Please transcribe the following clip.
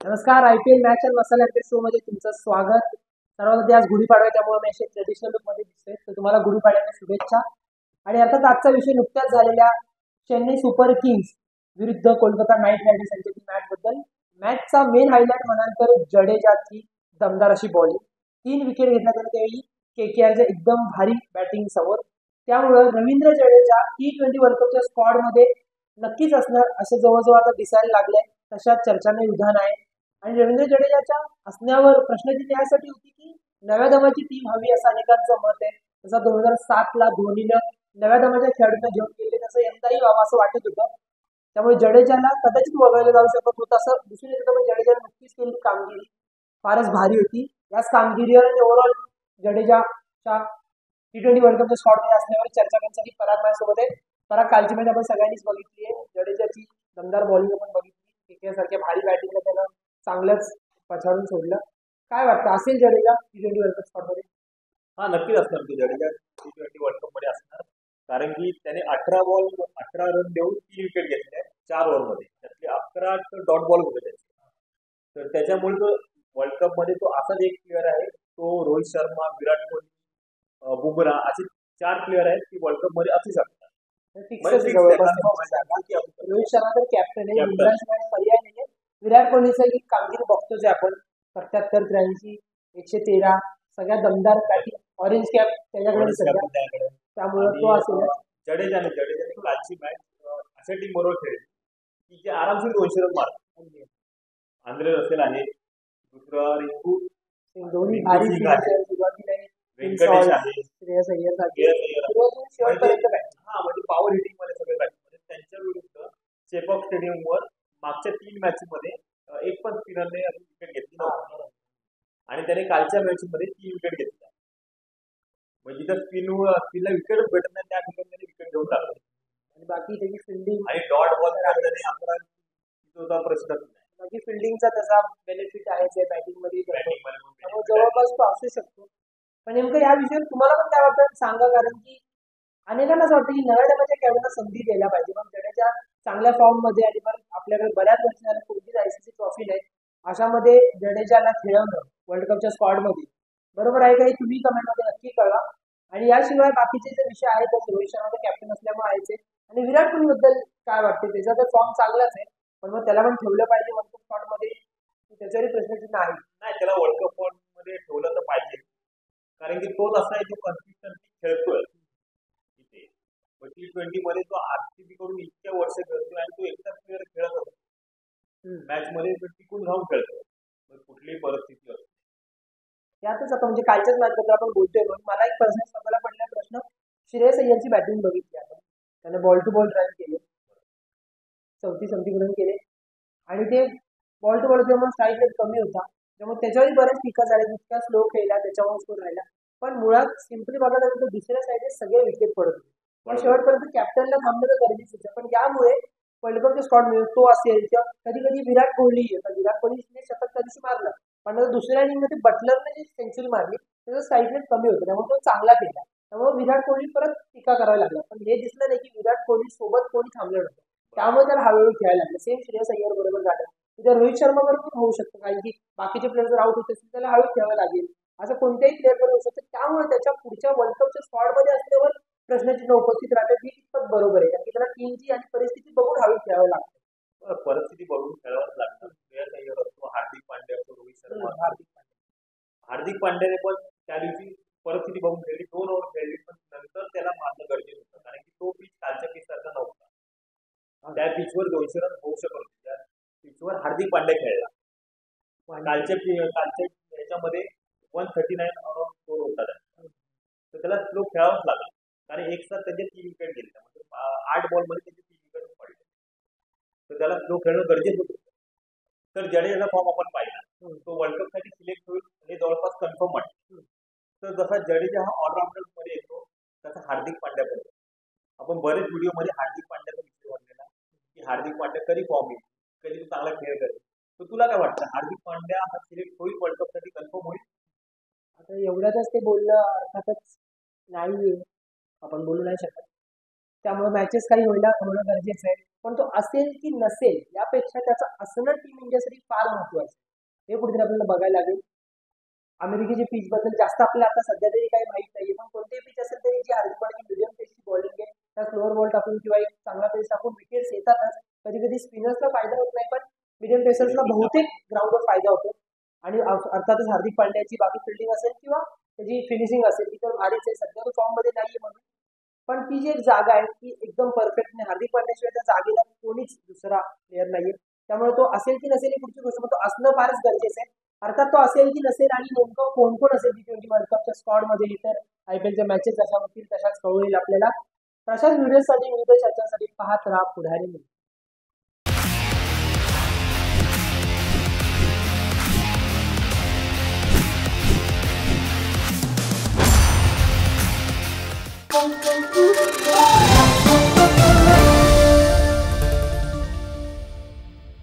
नमस्कार. IPL match and masala show मध्ये तुमचं स्वागत. सर्वांमध्ये आज गुढीपाडवा त्यामुळे मी असे ट्रेडिशनल लुक मध्ये दिसतोय, तर तुम्हाला गुढीपाडव्याच्या शुभेच्छा. आणि अर्थात आजचा विषय नुकत्याच झालेल्या चेन्नई सुपर किंग्स विरुद्ध कोलकाता नाईट रायडर्स यांच्यातील मॅच बद्दल. मॅचचा मेन हायलाइट म्हणाल तर जडेजाची दमदार अशी बॉलिंग. 3 विकेट घेतल्या त्याने त्यावेळी KKRच्या एकदम भारी बॅटिंग समोर. त्यामुळं रवींद्र जडेजा T20 वर्ल्ड कपच्या स्क्वॉड मध्ये नक्कीच असणार असे जवळजवळ आता दिसायला लागले. तशा चर्चांना विधान आहे. आणि रवींद्र जडेजाच्या असण्यावर प्रश्नचिन्ह यासाठी होती की नव्या दमाची टीम हवी असं अनेकांचं मत आहे. जसं 2007ला धोनीनं नव्या दमाच्या खेळाडूंना घेऊन गेले तसं यंदाही व्हावं असं वाटत होतं. त्यामुळे जडेजाला कदाचित वगळलं जाऊ शकत होतं असं दिसून येत होतं, पण जडेजाने नक्कीच केली कामगिरी फारच भारी होती. याच कामगिरीवर आणि ओव्हरऑल जडेजाच्या T20 वर्ल्ड कपच्या स्पॉटमध्ये असल्यावर चर्चा करण्यासाठी पराग माझ्यासोबत आहे. पराग, कालची मॅच आपण सगळ्यांनीच बघितली आहे. जडेजाची दमदार बॉलिंग आपण बघितली, KKR सारख्या भारी बॅटिंगला त्यानं चांगलंच पछाडून सोडलं. काय वाटतं, असेल जडेजा T20 वर्ल्ड कप स्पॉटमध्ये? हा, नक्कीच असणार की जडेजा T20 वर्ल्ड कप मध्ये असणार. कारण की त्याने 18 रन देऊन 3 विकेट घेतल्या 4 ओव्हरमध्ये. त्यातले 11 डॉट बॉल होते त्याचे. तर त्याच्यामुळे तो वर्ल्ड कप मध्ये तो असाच एक प्लेअर आहे. तो रोहित शर्मा, विराट कोहली, बुमराह असे 4 प्लेअर आहेत की वर्ल्ड कप मध्ये असू शकतात. रोहित शर्मा तर कॅप्टन आहे, बुमराहशिवाय पर्याय नाहीये. विराट कोहलीचा ही कामगिरी बघतोच आहे आपण. 77, 83, 113 सगळ्या दमदार बॅटिंग. ऑरेंज कॅप त्याच्याकडे सध्या, त्यामुळे तो असेल. जडेजाने कालची मॅच अशा टीम बरोबर खेळली की जे आरामशीर 200 रन मारतात. आंद्रे रसेल आहे, दुसरा रिंकू दोन्ही भारी सुरुवातीला व्यंकटेश आहे, श्रेयस अय्यर शेवटपर्यंत म्हणजे पॉवर हिटिंग मध्ये सगळे बॅट्समॅन. त्यांच्या विरुद्ध चेपॉक स्टेडियमवर मागच्या 3 मॅच मध्ये एक पण स्पिनरने विकेट घेतली नव्हती. आणि त्याने कालच्या मॅच मध्ये 3 विकेट घेतल्या. म्हणजे जर स्पिनला विकेट भेटत नाही त्या ठिकाणी त्याने विकेट घेऊन टाकले. आणि बाकी त्याची फिल्डिंग आणि डॉट बॉल त्याने प्रश्नच नाही. बाकी फिल्डिंगचा त्याचा बेनिफिट आहे बॅटिंग मध्ये, त्यामुळे जवळपास तो असू शकतो. पण नेमकं या विषयावर तुम्हाला पण काय वाटतं सांगा, कारण की अनेकांना असं वाटतं की नव्या दमाच्या खेळाडूंना संधी द्यायला पाहिजे. पण जडेजा चांगल्या फॉर्म मध्ये आणि पण आपल्याकडे बऱ्याच वर्ष झालं कोणतीच ICC ट्रॉफी नाही, अशामध्ये जडेजाला खेळवणं वर्ल्ड कपच्या स्क्वॉड मध्ये बरोबर आहे का, हे तुम्ही कमेंट मध्ये नक्की कळवा. आणि याशिवाय बाकीचे जे विषय आहेत तर रोहित शर्मा कॅप्टन असल्यामुळे आहेच. आणि विराट कोहली बद्दल काय वाटते? त्याचा तर फॉर्म चांगलाच आहे, पण मग त्याला पण ठेवलं पाहिजे वर्ल्ड कप स्क्वॉड मध्ये, त्याच्यावरही प्रश्नचिन्ह आहे. नाही, त्याला वर्ल्ड कप मध्ये ठेवलं तर पाहिजे. कारण की तोच असा आहे जो कन्सिस्टन्सी खेळतोय इथे. T20 मध्ये तो RCB कडून इतक्या वर्ष खेळतोय आणि तो एकटाच प्लेअर खेळत असतो मॅच मध्ये, टिकून राहून खेळतोय कुठलीही परिस्थिती असते. त्यातच आता म्हणजे कालच्याच मॅच बद्दल आपण बोलतोय, म्हणून मला एक पर्सनल स्वतःला पडला प्रश्न. श्रेयस अय्यरची बॅटिंग बघितली आपण, त्याने बॉल टू बॉल रन केले, 34 रन केले. आणि ते बॉल टू बॉल जेव्हा स्ट्राईक रेट कमी होता त्यामुळे त्याच्यावरही बरेच पिका झाले, इतका स्लो खेळला त्याच्यावर स्कोर राहिला. पण मुळात सिम्पली बघायला गेलं तर दुसऱ्या साईडने सगळे विकेट पडत होते. पण शेवटपर्यंत कॅप्टनला थांबणं तर गरजेचं होतं. पण यामुळे वर्ल्ड कपचे स्कॉट मिळतो असेल किंवा कधी कधी विराट कोहली येतात, विराट कोहलीने शतक कधीच मारलं, पण दुसऱ्या इनिंगमध्ये बटलरने जी सेंचुरी मारली त्याचा स्ट्राईक रेट कमी होतं, त्यामुळे तो चांगला केला. त्यामुळे विराट कोहली परत टीका करायला लागला. पण हे दिसलं नाही की विराट कोहली सोबत कोणी थांबलं नव्हतं, त्यामुळे त्याला हळूहळू खेळायला लागलं. सेम श्रेयस अय्यर बरोबर झालं. उद्या रोहित शर्मा बरोबर होऊ शकतं, कारण की बाकीचे प्लेयर जर आउट होते त्याला हळू खेळावं लागेल. असं कोणत्याही प्लेअर बरोबर होऊ शकतं. त्यामुळे त्याच्या पुढच्या वर्ल्ड कपच्या स्क्वॉड मध्ये असल्यावर प्रश्नचिन्ह उपस्थित राहते. ही कितपत बरोबर आहे, कारण की त्याला टीमची आणि परिस्थिती बघून हळू खेळावं लागतं. परिस्थिती बघून खेळावंच लागतं. श्रेयस अय्यर असतो, हार्दिक पांड्या असतो, रोहित शर्मा, हार्दिक पांड्याने पण त्या दिवशी परिस्थिती बघून खेळली, 2 ओव्हर खेळली, पण नंतर त्याला मारणं गरजेचं होतं. कारण की तो पिच कालच्या पिच सारखा नव्हता. त्या पिचवर 200 रन होऊ शकत होते. त्या पिचवर हार्दिक पांड्या खेळला. कालच्या याच्यामध्ये 139 स्कोर होता, तर त्याला स्लो खेळावंच लागलं. कारण एक साथ त्याचे 3 विकेट गेले, म्हणजे 8 बॉलमध्ये त्याचे 3 विकेट पडले. तर त्याला स्लो खेळणं गरजेचं होतं. तर जडेजाचा फॉर्म आपण पाहिला, तो वर्ल्ड कप साठी सिलेक्ट होईल हे जवळपास कन्फर्म वाटतं. तर जसा जडेजा हा ऑलराऊंडर मध्ये येतो तसा हार्दिक पांड्या करतो. आपण बरेच व्हिडिओ मध्ये हार्दिक पांड्याचा विषय बनलेला की हार्दिक पांड्या कधी फॉर्म येईल, कधी तो चांगला खेळ करेल. तर तुला काय वाटतं, हार्दिक पांड्या हा सिलेक्ट होईल वर्ल्ड कप साठी, कन्फर्म होईल? आता एवढ्यातच ते बोललं अर्थातच नाही, आपण बोलू नाही शकत. त्यामुळे मॅचेस काही होणं गरजेचं आहे. पण तो असेल की नसेल यापेक्षा त्याचं असणं टीम इंडियासाठी फार महत्वाचं आहे. हे कुठेतरी आपल्याला बघायला लागेल. अमेरिकेची पिच बद्दल जास्त आपल्याला आता सध्या तरी काही माहित नाहीये, पण कोणतीही पिच असेल तरी जी हार्दिक पांड्याची मिडियम पेसची बॉलिंग आहे त्या स्लोअर बॉल टाकून किंवा एक चांगला पेस टाकून विकेट्स येतातच. कधी कधी स्पिनर्सला फायदा होत नाही, पण मिडियम पेसर्सला बहुतेक ग्राउंडवर फायदा होतो. आणि अर्थातच हार्दिक पांड्याची बाकी फिल्डिंग असेल किंवा त्याची फिनिशिंग असेल ती तर भारीच आहे. सध्या तो फॉर्म मध्ये नाहीये म्हणून, पण ती जी एक जागा आहे ती एकदम परफेक्ट नाही. हार्दिक पांड्याशिवाय त्या जागेला कोणीच दुसरा प्लेअर नाहीये. त्यामुळे तो असेल की नसेल ही पुढची गोष्ट, पण तो असणं फारच गरजेचं आहे. अर्थात तो असेल की नसेल आणि नेमकं कोण कोण असेल T20 वर्ल्ड कपच्या स्क्वॉड मध्ये, तर IPLच्या मॅचेस जशा होतील तशाच कळू येईल आपल्याला. तशाच व्हिडिओसाठी विविध चर्चांसाठी पाहत राहा पुढारी.